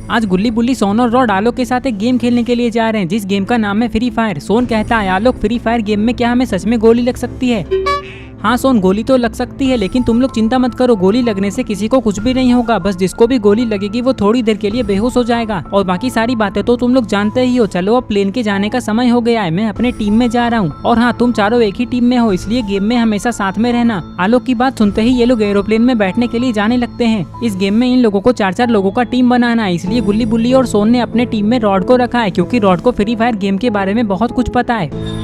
आज गुल्ली बुल्ली सोन और रॉड आलोक के साथ एक गेम खेलने के लिए जा रहे हैं, जिस गेम का नाम है फ्री फायर। सोन कहता है आलोक, फ्री फायर गेम में क्या हमें सच में गोली लग सकती है? हाँ सोन, गोली तो लग सकती है, लेकिन तुम लोग चिंता मत करो, गोली लगने से किसी को कुछ भी नहीं होगा। बस जिसको भी गोली लगेगी वो थोड़ी देर के लिए बेहोश हो जाएगा, और बाकी सारी बातें तो तुम लोग जानते ही हो। चलो अब प्लेन के जाने का समय हो गया है, मैं अपने टीम में जा रहा हूँ। और हाँ, तुम चारों एक ही टीम में हो, इसलिए गेम में हमेशा साथ में रहना। आलोक की बात सुनते ही ये लोग एरोप्लेन में बैठने के लिए जाने लगते हैं। इस गेम में इन लोगों को 4-4 लोगों का टीम बनाना है, इसलिए गुल्ली बुल्ली और सोन ने अपने टीम में रॉड को रखा है, क्योंकि रॉड को फ्री फायर गेम के बारे में बहुत कुछ पता है।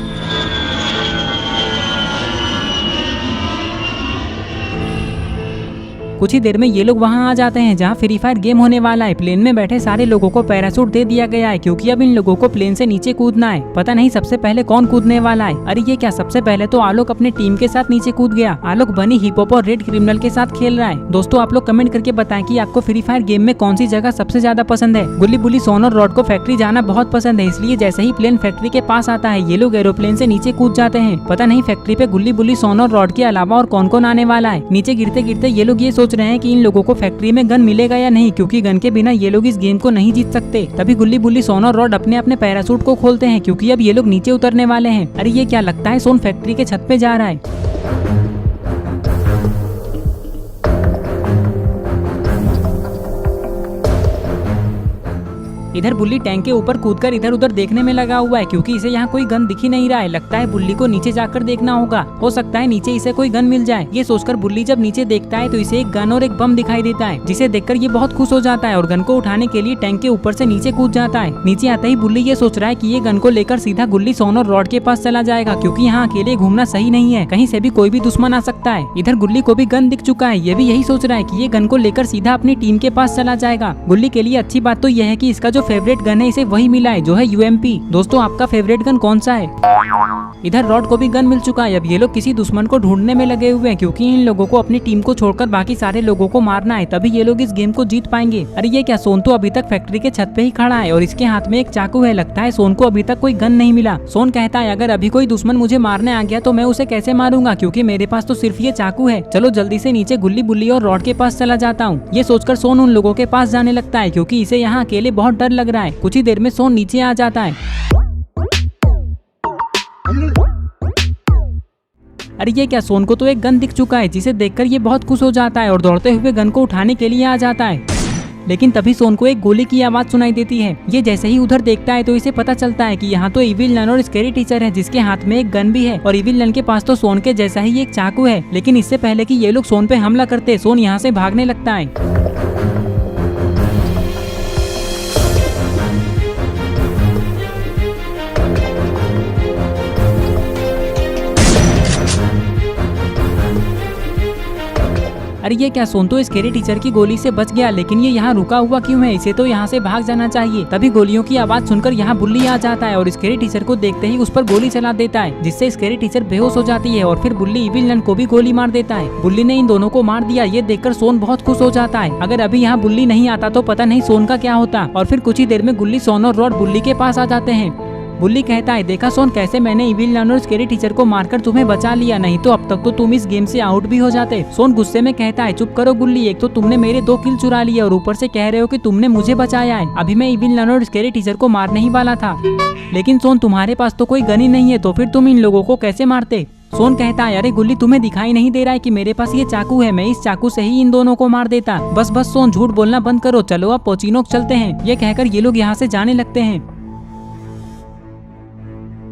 कुछ ही देर में ये लोग वहाँ आ जाते हैं जहाँ फ्री फायर गेम होने वाला है। प्लेन में बैठे सारे लोगों को पैराशूट दे दिया गया है, क्योंकि अब इन लोगों को प्लेन से नीचे कूदना है। पता नहीं सबसे पहले कौन कूदने वाला है। अरे ये क्या, सबसे पहले तो आलोक अपने टीम के साथ नीचे कूद गया। आलोक बनी हिप हॉप और रेड क्रिमिनल के साथ खेल रहा है। दोस्तों आप लोग कमेंट करके बताएं कि आपको फ्री फायर गेम में कौन सी जगह सबसे ज्यादा पसंद है। गुल्ली बुल्ली सोन और रॉड को फैक्ट्री जाना बहुत पसंद है, इसलिए जैसे ही प्लेन फैक्ट्री के पास आता है ये लोग एरोप्लेन से नीचे कूद जाते हैं। पता नहीं फैक्ट्री पे गुल्ली बुल्ली सोन और रॉड के अलावा और कौन कौन आने वाला है। नीचे गिरते गिरते ये लोग ये सोच रहे हैं कि इन लोगों को फैक्ट्री में गन मिलेगा या नहीं, क्योंकि गन के बिना ये लोग इस गेम को नहीं जीत सकते। तभी गुल्ली बुल्ली सोन और रॉड अपने अपने पैराशूट को खोलते हैं, क्योंकि अब ये लोग नीचे उतरने वाले हैं। अरे ये क्या, लगता है सोन फैक्ट्री के छत पे जा रहा है। इधर बुल्ली टैंक के ऊपर कूदकर इधर उधर देखने में लगा हुआ है, क्योंकि इसे यहाँ कोई गन दिख ही नहीं रहा है। लगता है बुल्ली को नीचे जाकर देखना होगा, हो सकता है नीचे इसे कोई गन मिल जाए। ये सोचकर बुल्ली जब नीचे देखता है तो इसे एक गन और एक बम दिखाई देता है, जिसे देखकर ये बहुत खुश हो जाता है और गन को उठाने के लिए टैंक के ऊपर से नीचे कूद जाता है। नीचे आते ही बुल्ली ये सोच रहा है कि ये गन को लेकर सीधा गुल्ली सोन और रॉड के पास चला जाएगा, क्योंकि यहाँ अकेले घूमना सही नहीं है, कहीं से भी कोई भी दुश्मन आ सकता है। इधर गुल्ली को भी गन दिख चुका है, ये भी यही सोच रहा है कि ये गन को लेकर सीधा अपनी टीम के पास चला जाएगा। गुल्ली के लिए अच्छी बात तो यह है कि इसका जो फेवरेट गन है इसे वही मिला है, जो है UMP। दोस्तों आपका फेवरेट गन कौन सा है? इधर रॉड को भी गन मिल चुका है। अब ये लोग किसी दुश्मन को ढूंढने में लगे हुए हैं, क्योंकि इन लोगों को अपनी टीम को छोड़कर बाकी सारे लोगों को मारना है, तभी ये लोग इस गेम को जीत पाएंगे। अरे ये क्या, सोन तो अभी तक फैक्ट्री के छत पे ही खड़ा है और इसके हाथ में एक चाकू है। लगता है सोन को अभी तक कोई गन नहीं मिला। सोन कहता है अगर अभी कोई दुश्मन मुझे मारने आ गया तो मैं उसे कैसे मारूंगा, क्योंकि मेरे पास तो सिर्फ ये चाकू है। चलो जल्दी से नीचे गुल्ली बुल्ली और रॉड के पास चला जाता हूँ। ये सोचकर सोन उन लोगों के पास जाने लगता है, क्योंकि इसे यहाँ अकेले बहुत डर लग रहा है। कुछ ही देर में सोन नीचे आ जाता है। अरे ये क्या, सोन को तो एक गन दिख चुका है, जिसे देखकर ये बहुत खुश हो जाता है और दौड़ते हुए गन को उठाने के लिए आ जाता है। लेकिन तभी सोन को एक गोली की आवाज सुनाई देती है। ये जैसे ही उधर देखता है तो इसे पता चलता है कि यहाँ तो इविल नन और स्कैरी टीचर है, जिसके हाथ में एक गन भी है, और इविल नन के पास तो सोन के जैसा ही एक चाकू है। लेकिन इससे पहले कि ये लोग सोन पे हमला करते, सोन यहाँ से भागने लगता है। अरे ये क्या, सोन तो स्कैरी टीचर की गोली से बच गया, लेकिन ये यहाँ रुका हुआ क्यों है? इसे तो यहाँ से भाग जाना चाहिए। तभी गोलियों की आवाज सुनकर यहाँ बुल्ली आ जाता है और स्कैरी टीचर को देखते ही उस पर गोली चला देता है, जिससे स्कैरी टीचर बेहोश हो जाती है और फिर बुल्ली इविल नन को भी गोली मार देता है। बुल्ली ने इन दोनों को मार दिया, ये देखकर सोन बहुत खुश हो जाता है। अगर अभी यहाँ बुल्ली नहीं आता तो पता नहीं सोन का क्या होता। और फिर कुछ ही देर में गुल्ली सोन और रॉड बुल्ली के पास आ जाते हैं। बुल्ली कहता है देखा सोन, कैसे मैंने इविल नन और स्कैरी टीचर को मारकर तुम्हें बचा लिया, नहीं तो अब तक तो तुम इस गेम से आउट भी हो जाते। सोन गुस्से में कहता है चुप करो गुल्ली, एक तो तुमने मेरे 2 किल चुरा लिए और ऊपर से कह रहे हो कि तुमने मुझे बचाया है। अभी मैं इविल नन और स्कैरी टीचर को मारने ही वाला था। लेकिन सोन तुम्हारे पास तो कोई गन ही नहीं है, तो फिर तुम इन लोगों को कैसे मारते? सोन कहता है अरे गुल्ली, तुम्हें दिखाई नहीं दे रहा है कि मेरे पास ये चाकू है, मैं इस चाकू से ही इन दोनों को मार देता। बस सोन, झूठ बोलना बंद करो, चलो अब पोचिनोक चलते हैं। ये कहकर ये लोग यहाँ से जाने लगते हैं।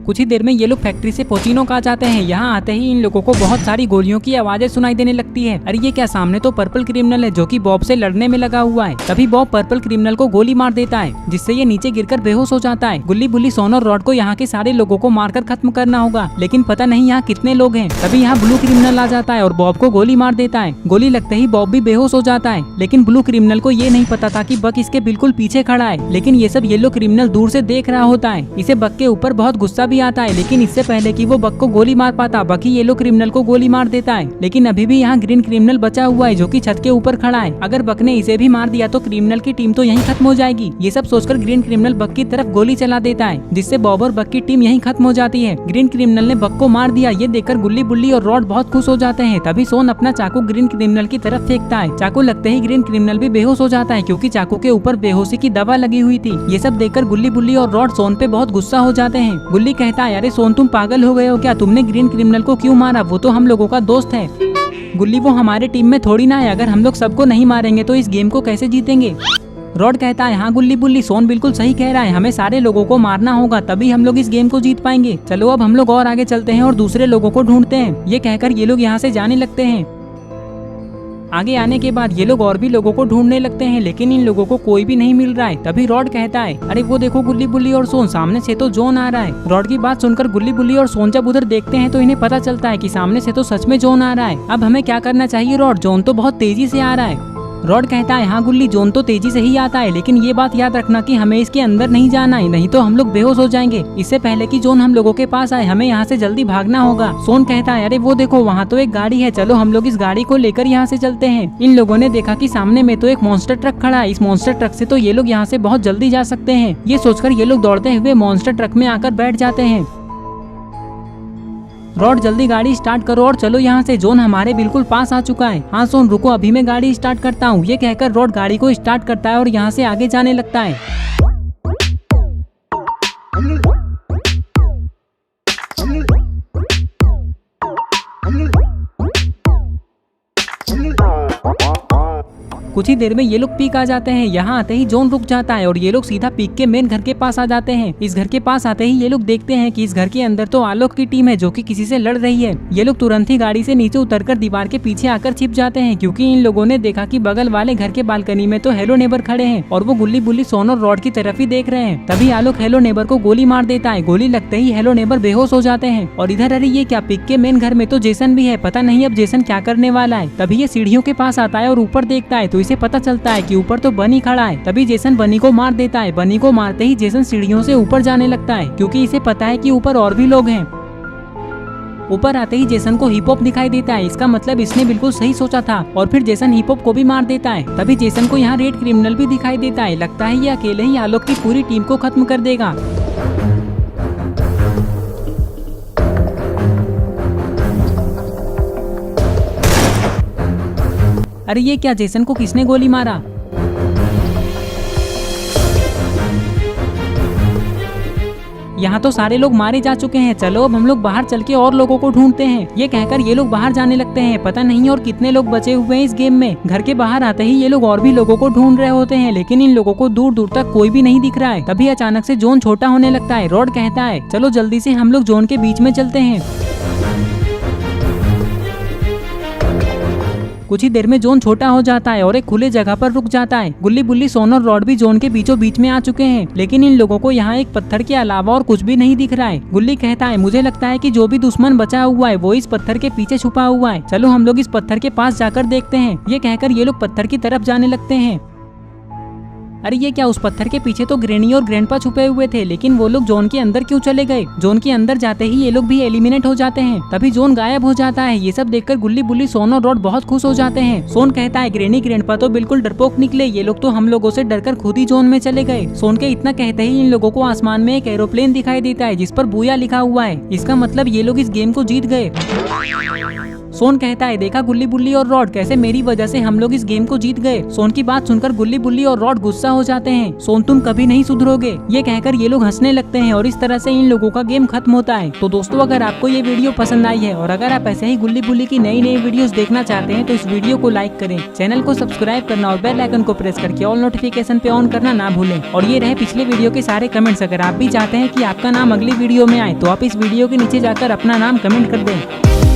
कुछ ही देर में ये लोग फैक्ट्री से पोचिनोक आ जाते हैं। यहाँ आते ही इन लोगों को बहुत सारी गोलियों की आवाजें सुनाई देने लगती है। अरे ये क्या, सामने तो पर्पल क्रिमिनल है जो कि बॉब से लड़ने में लगा हुआ है। तभी बॉब पर्पल क्रिमिनल को गोली मार देता है, जिससे ये नीचे गिरकर बेहोश हो जाता है। गुल्ली बुल्ली सोन और रॉड को यहाँ के सारे लोगों को मारकर खत्म करना होगा, लेकिन पता नहीं यहाँ कितने लोग हैं। तभी यहाँ ब्लू क्रिमिनल आ जाता है और बॉब को गोली मार देता है। गोली लगते ही बॉब भी बेहोश हो जाता है, लेकिन ब्लू क्रिमिनल को ये नहीं पता था कि बक इसके बिल्कुल पीछे खड़ा है। लेकिन ये सब येलो क्रिमिनल दूर से देख रहा होता है। इसे बक के ऊपर बहुत गुस्सा भी भी आता है, लेकिन इससे पहले कि वो बक को गोली मार पाता बकी येलो क्रिमिनल को गोली मार देता है। लेकिन अभी भी यहाँ ग्रीन क्रिमिनल बचा हुआ है जो कि छत के ऊपर खड़ा है। अगर बक ने इसे भी मार दिया तो क्रिमिनल की टीम तो यहीं खत्म हो जाएगी। ये सब सोचकर ग्रीन क्रिमिनल बक की तरफ गोली चला देता है, जिससे बॉब और बक की टीम यहीं खत्म हो जाती है। ग्रीन क्रिमिनल ने बक को मार दिया। ये देखकर गुल्ली बुल्ली और रॉड बहुत खुश हो जाते हैं। तभी सोन अपना चाकू ग्रीन क्रिमिनल की तरफ फेंकता है। चाकू लगते ही ग्रीन क्रिमिनल भी बेहोश हो जाता है, क्योंकि चाकू के ऊपर बेहोशी की दवा लगी हुई थी। ये सब देखकर गुल्ली बुल्ली और रॉड सोन पे बहुत गुस्सा हो जाते हैं। गुल्ली कहता है, अरे सोन तुम पागल हो गए हो क्या? तुमने ग्रीन क्रिमिनल को क्यों मारा? वो तो हम लोगों का दोस्त है। गुल्ली, वो हमारे टीम में थोड़ी ना है। अगर हम लोग सबको नहीं मारेंगे तो इस गेम को कैसे जीतेंगे? रॉड कहता है, हाँ गुल्ली बुल्ली, सोन बिल्कुल सही कह रहा है। हमें सारे लोगों को मारना होगा, तभी हम लोग इस गेम को जीत पाएंगे। चलो अब हम लोग और आगे चलते हैं और दूसरे लोगों को ढूंढते हैं। ये कहकर ये लोग यहाँ से जाने लगते हैं। आगे आने के बाद ये लोग और भी लोगों को ढूंढने लगते हैं, लेकिन इन लोगों को कोई भी नहीं मिल रहा है। तभी रॉड कहता है, अरे वो देखो गुल्ली बुल्ली और सोन, सामने से तो जॉन आ रहा है। रॉड की बात सुनकर गुल्ली बुल्ली और सोन जब उधर देखते हैं तो इन्हें पता चलता है कि सामने से तो सच में जॉन आ रहा है। अब हमें क्या करना चाहिए रॉड? जॉन तो बहुत तेजी से आ रहा है। रॉड कहता है, हाँ गुल्ली, जॉन तो तेजी से ही आता है, लेकिन ये बात याद रखना कि हमें इसके अंदर नहीं जाना है, नहीं तो हम लोग बेहोश हो जाएंगे। इससे पहले कि जॉन हम लोगों के पास आए, हमें यहाँ से जल्दी भागना होगा। सोन कहता है, अरे वो देखो वहाँ तो एक गाड़ी है, चलो हम लोग इस गाड़ी को लेकर यहाँ से चलते हैं। इन लोगों ने देखा कि सामने में तो एक मॉन्स्टर ट्रक खड़ा है। इस मॉन्स्टर ट्रक से तो ये लोग यहाँ से बहुत जल्दी जा सकते हैं। ये सोचकर ये लोग दौड़ते हुए मॉन्स्टर ट्रक में आकर बैठ जाते हैं। रॉड, जल्दी गाड़ी स्टार्ट करो और चलो यहाँ से, जॉन हमारे बिल्कुल पास आ चुका है। हाँ सोन रुको, अभी मैं गाड़ी स्टार्ट करता हूँ। ये कहकर रॉड गाड़ी को स्टार्ट करता है और यहाँ से आगे जाने लगता है। कुछ ही देर में ये लोग पीक आ जाते हैं। यहाँ आते ही जॉन रुक जाता है और ये लोग सीधा पीक के मेन घर के पास आ जाते हैं। इस घर के पास आते ही ये लोग देखते हैं कि इस घर के अंदर तो आलोक की टीम है जो कि किसी से लड़ रही है। ये लोग तुरंत ही गाड़ी से नीचे उतरकर दीवार के पीछे आकर छिप जाते हैं, क्योंकि इन लोगों ने देखा कि बगल वाले घर के बालकनी में तो हेलो नेबर खड़े हैं और वो गुल्ली बुल्ली, सोन और रॉड की तरफ ही देख रहे हैं। तभी आलोक हेलो नेबर को गोली मार देता है। गोली लगते ही हेलो नेबर बेहोश हो जाते हैं। और इधर अरे ये क्या, पिक के मेन घर में तो जेसन भी है। पता नहीं अब जेसन क्या करने वाला है। तभी ये सीढ़ियों के पास आता है और ऊपर देखता है तो इसे पता चलता है कि ऊपर तो बनी खड़ा है। तभी जेसन बनी को मार देता है। बनी को मारते ही जेसन सीढ़ियों से ऊपर जाने लगता है, क्योंकि इसे पता है कि ऊपर और भी लोग हैं। ऊपर आते ही जेसन को हिप हॉप दिखाई देता है। इसका मतलब इसने बिल्कुल सही सोचा था और फिर जेसन हिप हॉप को भी मार देता है। तभी जेसन को यहाँ रेड क्रिमिनल भी दिखाई देता है। लगता है ये अकेले ही आलोक की पूरी टीम को खत्म कर देगा। अरे ये क्या, जेसन को किसने गोली मारा? यहाँ तो सारे लोग मारे जा चुके हैं। चलो अब हम लोग बाहर चल के और लोगों को ढूंढते हैं। ये कहकर ये लोग बाहर जाने लगते हैं। पता नहीं और कितने लोग बचे हुए हैं इस गेम में। घर के बाहर आते ही ये लोग और भी लोगों को ढूंढ रहे होते हैं, लेकिन इन लोगों को दूर दूर तक कोई भी नहीं दिख रहा है। तभी अचानक से जॉन छोटा होने लगता है। रॉड कहता है, चलो जल्दी से हम लोग जॉन के बीच में चलते हैं। कुछ ही देर में जॉन छोटा हो जाता है और एक खुले जगह पर रुक जाता है। गुल्ली बुल्ली, सोन और रॉड भी जॉन के बीचों बीच में आ चुके हैं, लेकिन इन लोगों को यहाँ एक पत्थर के अलावा और कुछ भी नहीं दिख रहा है। गुल्ली कहता है, मुझे लगता है कि जो भी दुश्मन बचा हुआ है वो इस पत्थर के पीछे छुपा हुआ है। चलो हम लोग इस पत्थर के पास जाकर देखते हैं। ये कहकर ये लोग पत्थर की तरफ जाने लगते हैं। अरे ये क्या, उस पत्थर के पीछे तो ग्रैनी और ग्रैंडपा छुपे हुए थे, लेकिन वो लोग जॉन के अंदर क्यों चले गए? जॉन के अंदर जाते ही ये लोग भी एलिमिनेट हो जाते हैं। तभी जॉन गायब हो जाता है। ये सब देखकर गुल्ली बुल्ली, सोन और रॉड बहुत खुश हो जाते हैं। सोन कहता है, ग्रैनी ग्रैंडपा तो बिल्कुल डरपोक निकले, ये लोग तो हम लोगों से डरकर खुद ही जॉन में चले गए। सोन के इतना कहते ही इन लोगों को आसमान में एक एरोप्लेन दिखाई देता है जिस पर बूया लिखा हुआ है। इसका मतलब ये लोग इस गेम को जीत गए। सोन कहता है, देखा गुल्ली बुल्ली और रॉड, कैसे मेरी वजह से हम लोग इस गेम को जीत गए। सोन की बात सुनकर गुल्ली बुल्ली और रॉड गुस्सा हो जाते हैं। सोन तुम कभी नहीं सुधरोगे। ये कहकर ये लोग हंसने लगते हैं और इस तरह से इन लोगों का गेम खत्म होता है। तो दोस्तों, अगर आपको ये वीडियो पसंद आई है और अगर आप ऐसे ही गुल्ली बुल्ली की नई नई वीडियोस देखना चाहते हैं तो इस वीडियो को लाइक करें, चैनल को सब्सक्राइब करना और बेल आइकन को प्रेस करके ऑल नोटिफिकेशन पे ऑन करना ना भूलें। और ये रहे पिछले वीडियो के सारे कमेंट्स। अगर आप भी चाहते हैं कि आपका नाम अगली वीडियो में आए तो आप इस वीडियो के नीचे जाकर अपना नाम कमेंट कर दें।